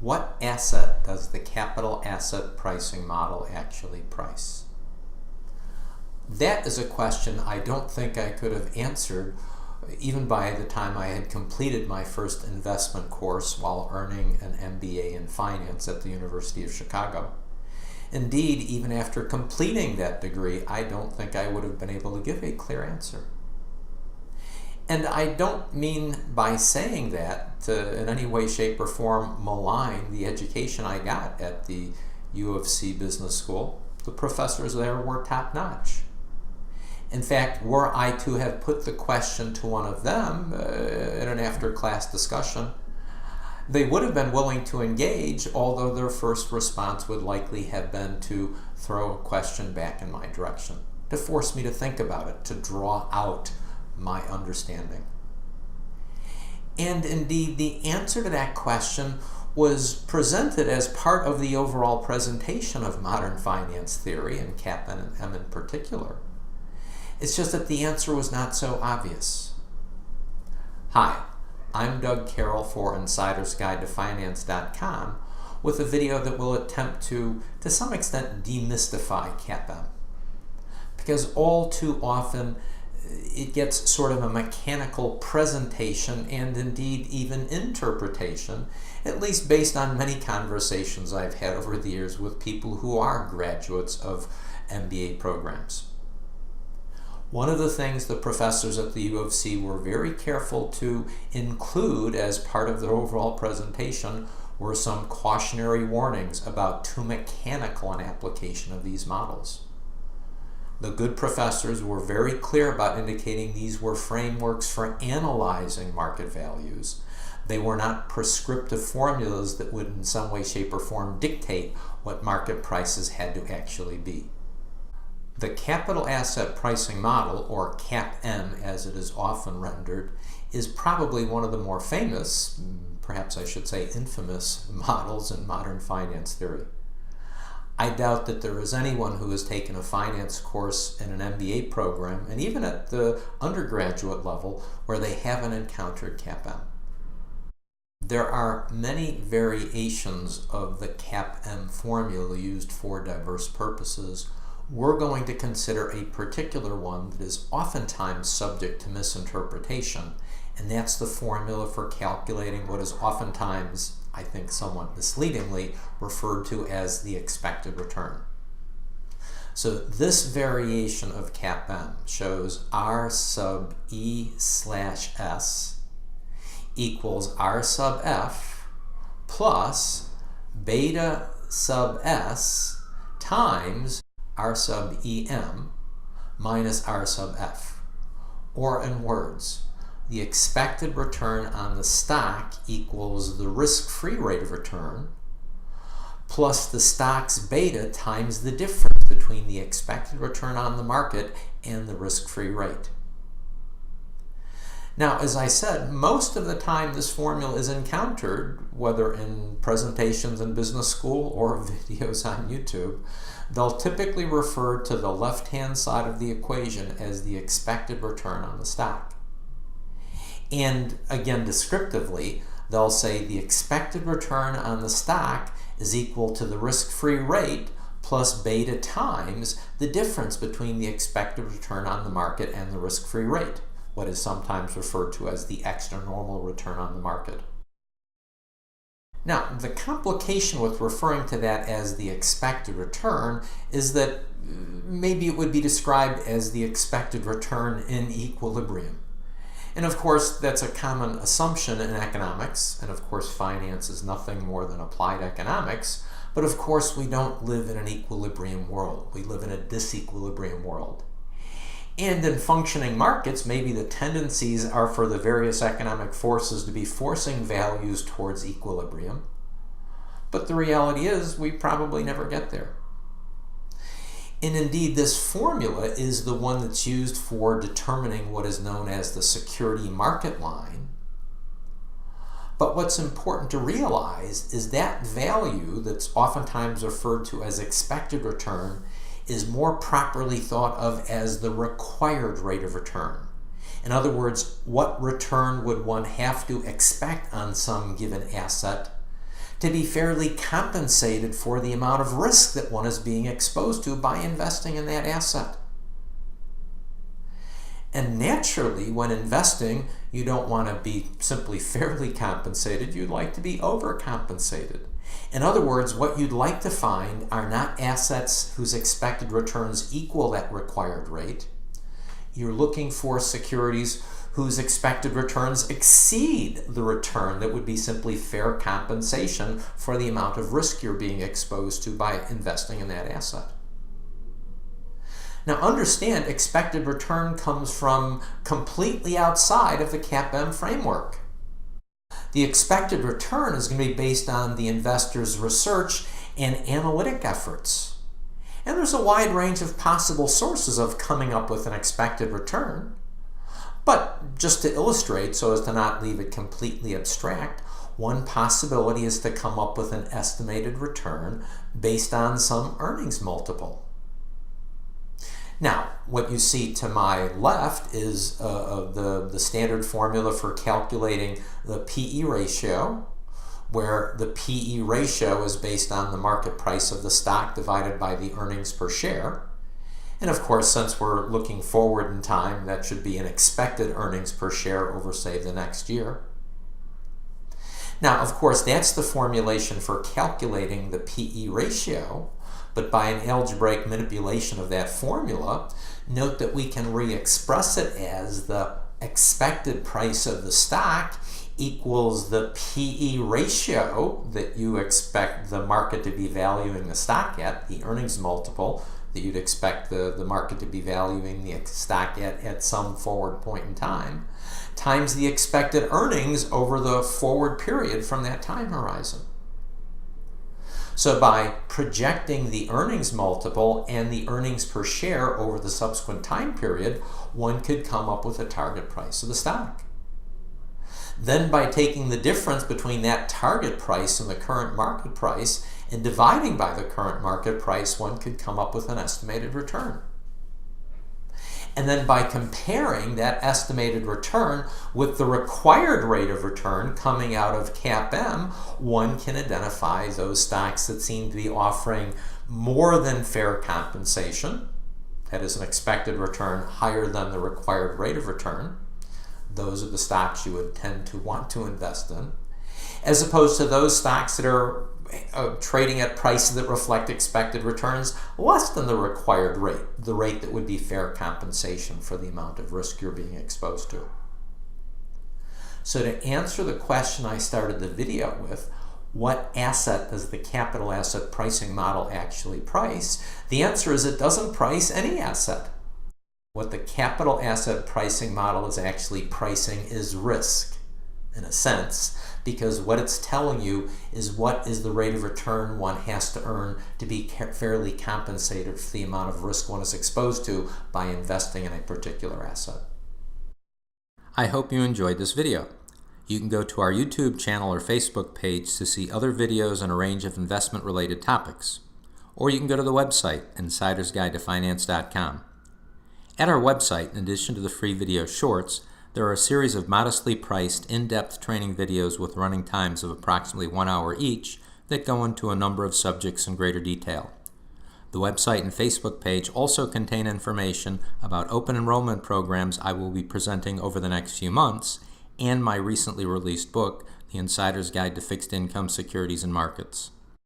What asset does the capital asset pricing model actually price? That is a question I don't think I could have answered even by the time I had completed my first investment course while earning an MBA in finance at the University of Chicago. Indeed, even after completing that degree, I don't think I would have been able to give a clear answer. And I don't mean by saying that to in any way, shape, or form malign the education I got at the U of C Business School. The professors there were top-notch. In fact, were I to have put the question to one of them in an after-class discussion, they would have been willing to engage, although their first response would likely have been to throw a question back in my direction, to force me to think about it, to draw out my understanding. And indeed, the answer to that question was presented as part of the overall presentation of modern finance theory, and CAPM in particular. It's just that the answer was not so obvious. Hi, I'm Doug Carroll for InsidersGuideToFinance.com with a video that will attempt to some extent, demystify CAPM. Because all too often, it gets sort of a mechanical presentation and indeed even interpretation, at least based on many conversations I've had over the years with people who are graduates of MBA programs. One of the things the professors at the U of C were very careful to include as part of their overall presentation were some cautionary warnings about too mechanical an application of these models. The good professors were very clear about indicating these were frameworks for analyzing market values. They were not prescriptive formulas that would in some way, shape, or form dictate what market prices had to actually be. The capital asset pricing model, or CAPM as it is often rendered, is probably one of the more famous, perhaps I should say infamous, models in modern finance theory. I doubt that there is anyone who has taken a finance course in an MBA program, and even at the undergraduate level, where they haven't encountered CAPM. There are many variations of the CAPM formula used for diverse purposes. We're going to consider a particular one that is oftentimes subject to misinterpretation, and that's the formula for calculating what is oftentimes, I think somewhat misleadingly, referred to as the expected return. So this variation of CAPM shows R sub E/S equals R sub F plus beta sub S times R sub EM minus R sub F. Or in words, the expected return on the stock equals the risk-free rate of return plus the stock's beta times the difference between the expected return on the market and the risk-free rate. Now, as I said, most of the time this formula is encountered, whether in presentations in business school or videos on YouTube. They'll typically refer to the left-hand side of the equation as the expected return on the stock. And again, descriptively, they'll say the expected return on the stock is equal to the risk-free rate plus beta times the difference between the expected return on the market and the risk-free rate, what is sometimes referred to as the extra normal return on the market. Now, the complication with referring to that as the expected return is that maybe it would be described as the expected return in equilibrium. And of course, that's a common assumption in economics, and of course finance is nothing more than applied economics, but of course we don't live in an equilibrium world. We live in a disequilibrium world. And in functioning markets, maybe the tendencies are for the various economic forces to be forcing values towards equilibrium. But the reality is we probably never get there. And indeed, this formula is the one that's used for determining what is known as the security market line. But what's important to realize is that value that's oftentimes referred to as expected return is more properly thought of as the required rate of return. In other words, what return would one have to expect on some given asset to be fairly compensated for the amount of risk that one is being exposed to by investing in that asset. And naturally, when investing, you don't want to be simply fairly compensated, you'd like to be overcompensated. In other words, what you'd like to find are not assets whose expected returns equal that required rate. You're looking for securities whose expected returns exceed the return that would be simply fair compensation for the amount of risk you're being exposed to by investing in that asset. Now understand, expected return comes from completely outside of the CAPM framework. The expected return is going to be based on the investor's research and analytic efforts. And there's a wide range of possible sources of coming up with an expected return. But just to illustrate, so as to not leave it completely abstract, one possibility is to come up with an estimated return based on some earnings multiple. Now, what you see to my left is the standard formula for calculating the PE ratio, where the PE ratio is based on the market price of the stock divided by the earnings per share. And of course, since we're looking forward in time, that should be an expected earnings per share over, say, the next year. Now, of course, that's the formulation for calculating the PE ratio. But by an algebraic manipulation of that formula, note that we can re-express it as the expected price of the stock equals the PE ratio that you expect the market to be valuing the stock at, the earnings multiple that you'd expect the market to be valuing the stock at some forward point in time, times the expected earnings over the forward period from that time horizon. So by projecting the earnings multiple and the earnings per share over the subsequent time period, one could come up with a target price of the stock. Then by taking the difference between that target price and the current market price and dividing by the current market price, one could come up with an estimated return. And then by comparing that estimated return with the required rate of return coming out of CAPM, one can identify those stocks that seem to be offering more than fair compensation, that is an expected return higher than the required rate of return. Those are the stocks you would tend to want to invest in, as opposed to those stocks that are trading at prices that reflect expected returns less than the required rate, the rate that would be fair compensation for the amount of risk you're being exposed to. So to answer the question I started the video with, what asset does the capital asset pricing model actually price? The answer is it doesn't price any asset. What the capital asset pricing model is actually pricing is risk, in a sense, because what it's telling you is what is the rate of return one has to earn to be fairly compensated for the amount of risk one is exposed to by investing in a particular asset. I hope you enjoyed this video. You can go to our YouTube channel or Facebook page to see other videos on a range of investment-related topics. Or you can go to the website, insidersguidetofinance.com. At our website, in addition to the free video shorts, there are a series of modestly priced, in-depth training videos with running times of approximately 1 hour each that go into a number of subjects in greater detail. The website and Facebook page also contain information about open enrollment programs I will be presenting over the next few months and my recently released book, The Insider's Guide to Fixed Income Securities and Markets.